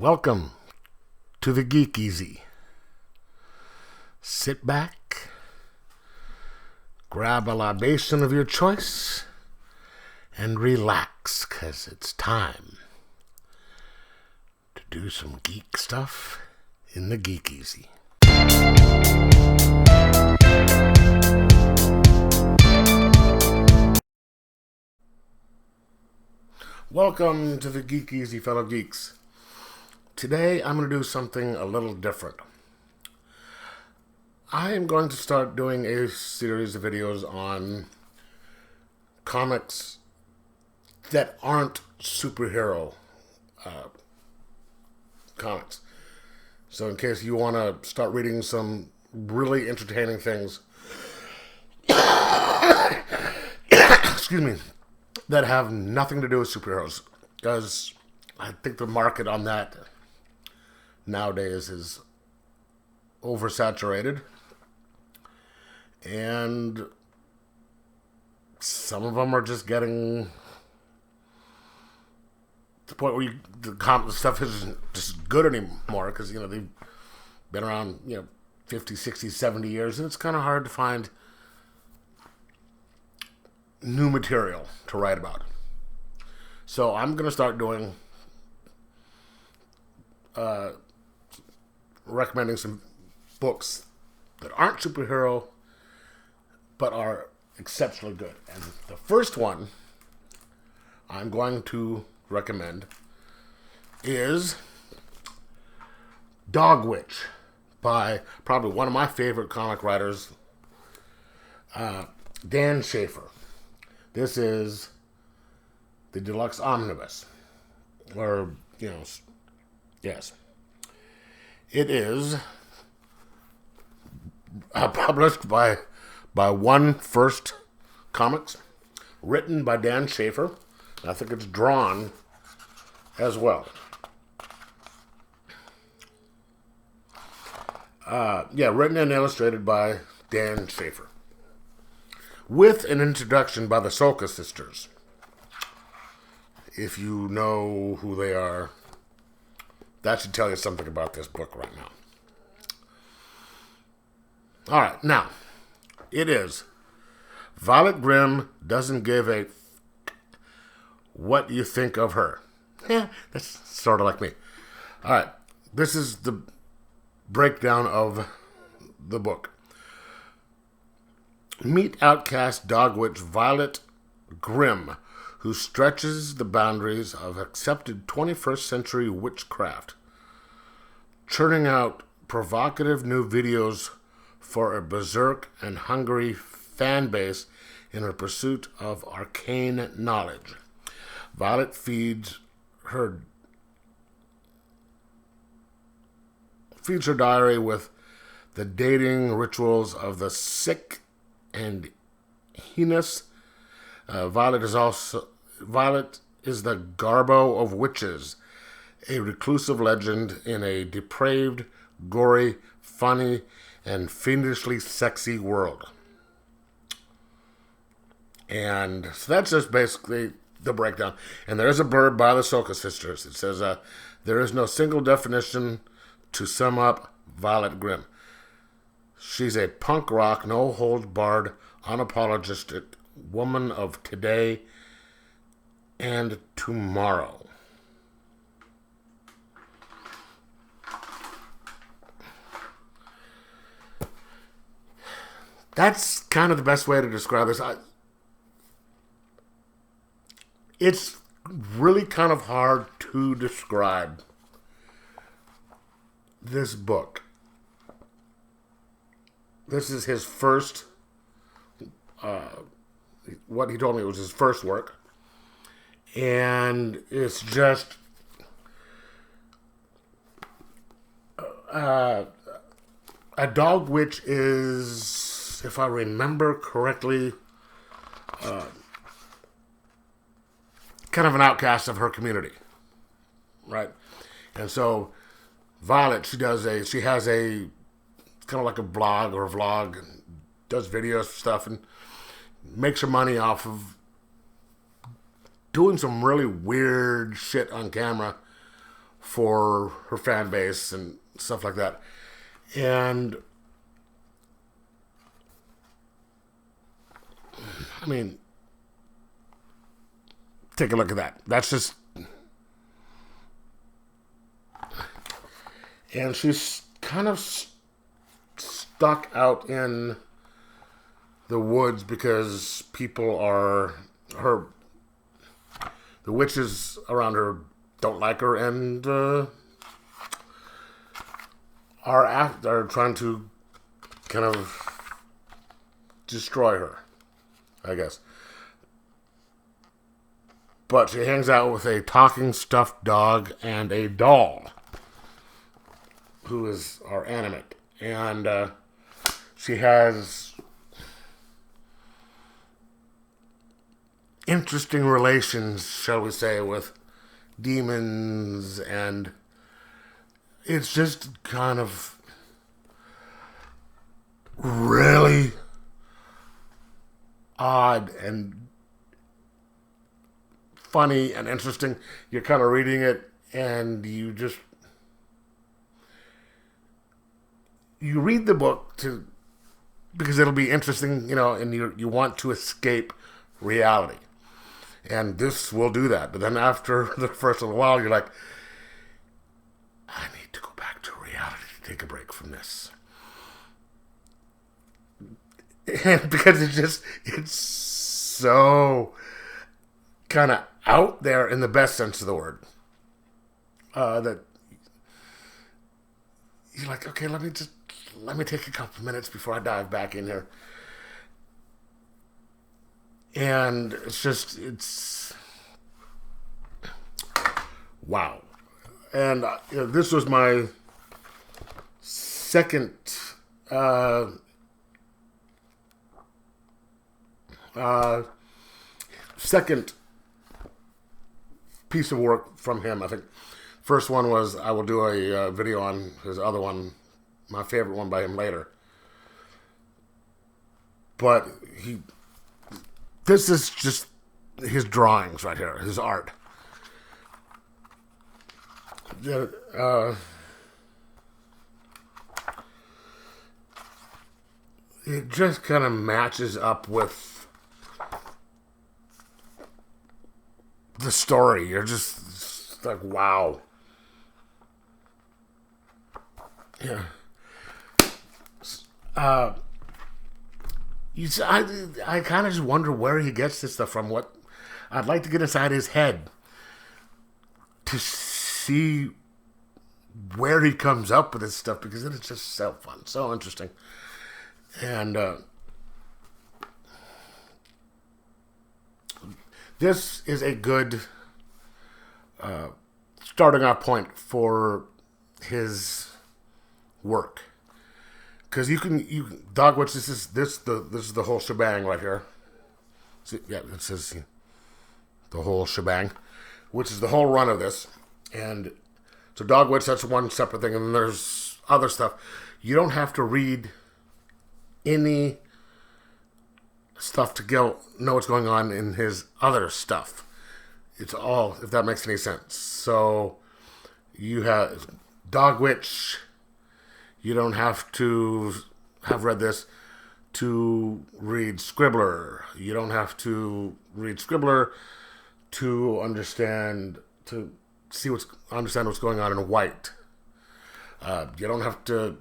Welcome to the Geek Easy. Sit back, grab a libation of your choice, and relax, 'cause it's time to do some geek stuff in the Geek Easy. Welcome to the Geek Easy, fellow geeks. Today I'm going to do something a little different. I am going to start doing a series of videos on comics that aren't superhero comics. So in case you want to start reading some really entertaining things, excuse me, that have nothing to do with superheroes, because I think the market on that nowadays is oversaturated, and some of them are just getting to the point where the stuff isn't just good anymore, because they've been around 50, 60, 70 years, and it's kind of hard to find new material to write about. So I'm going to start doing recommending some books that aren't superhero but are exceptionally good. And the first one I'm going to recommend is Dogwitch by probably one of my favorite comic writers, Dan Schafer. This is the deluxe omnibus, or, yes. It is published by One First Comics, written by Dan Schafer. I think it's drawn as well. Written and illustrated by Dan Schafer, with an introduction by the Soka sisters. If you know who they are, that should tell you something about this book right now. All right, now, it is Violet Grimm doesn't give a what you think of her. That's sort of like me. All right, this is the breakdown of the book. Meet outcast Dogwitch Violet Grimm, who stretches the boundaries of accepted 21st century witchcraft, churning out provocative new videos for a berserk and hungry fan base in her pursuit of arcane knowledge. Violet feeds her diary with the dating rituals of the sick and heinous. Violet is the Garbo of witches, a reclusive legend in a depraved, gory, funny, and fiendishly sexy world. And so that's just basically the breakdown. And there is a blurb by the Soka sisters. It says, there is no single definition to sum up Violet Grimm. She's a punk rock, no-holds-barred, unapologetic woman of today and tomorrow. That's kind of the best way to describe this. It's really kind of hard to describe this book. This is his first, what he told me was his first work. And it's just a Dogwitch is, if I remember correctly, kind of an outcast of her community, right? And so Violet, she has a kind of like a blog or a vlog, and does videos stuff, and makes her money off of doing some really weird shit on camera for her fan base and stuff like that. And I mean, take a look at that. That's just, and she's kind of stuck out in the woods because people are her. The witches around her don't like her and are trying to kind of destroy her, I guess. But she hangs out with a talking stuffed dog and a doll, who are animate. And she has interesting relations, shall we say, with demons, and it's just kind of really odd and funny and interesting. You're kind of reading it and you read the book because it'll be interesting, and you want to escape reality. And this will do that. But then after the first little while, you're like, I need to go back to reality to take a break from this. And because it's so kind of out there in the best sense of the word. That you're like, okay, let me take a couple minutes before I dive back in here. And it's wow. And this was my second second piece of work from him. I think first one was, I will do a video on his other one, my favorite one by him later. But this is just his drawings right here, his art. It just kind of matches up with the story. You're just like, wow. Yeah. I kind of just wonder where he gets this stuff from. I'd like to get inside his head to see where he comes up with this stuff, because it is just so fun, so interesting. And this is a good starting off point for his work. Because you can Dogwitch. This is the whole shebang right here. See, yeah, it says the whole shebang, which is the whole run of this. And so Dogwitch, that's one separate thing, and then there's other stuff. You don't have to read any stuff to know what's going on in his other stuff. It's all, if that makes any sense. So you have Dogwitch. You don't have to have read this to read Scribbler. You don't have to read Scribbler to understand what's going on in White. You don't have to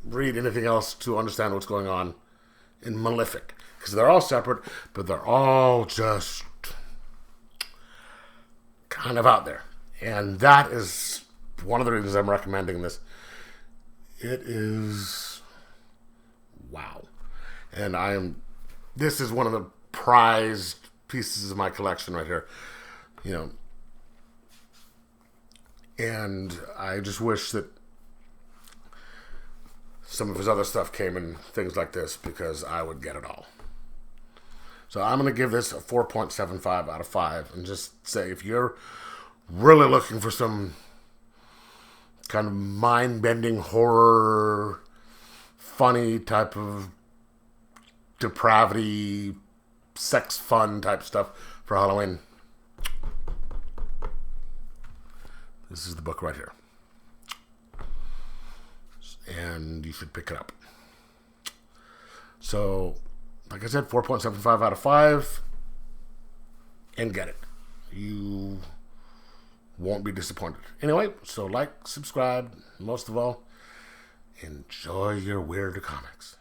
read anything else to understand what's going on in Malefic, because they're all separate, but they're all just kind of out there. And that is one of the reasons I'm recommending this. It is wow. And this is one of the prized pieces of my collection right here. And I just wish that some of his other stuff came in things like this, because I would get it all. So I'm going to give this a 4.75 out of 5, and just say, if you're really looking for some kind of mind-bending horror, funny type of depravity, sex fun type stuff for Halloween, This is the book right here. And you should pick it up. So, like I said, 4.75 out of 5. And get it. You won't be disappointed. Anyway, so like, subscribe, most of all, enjoy your weird comics.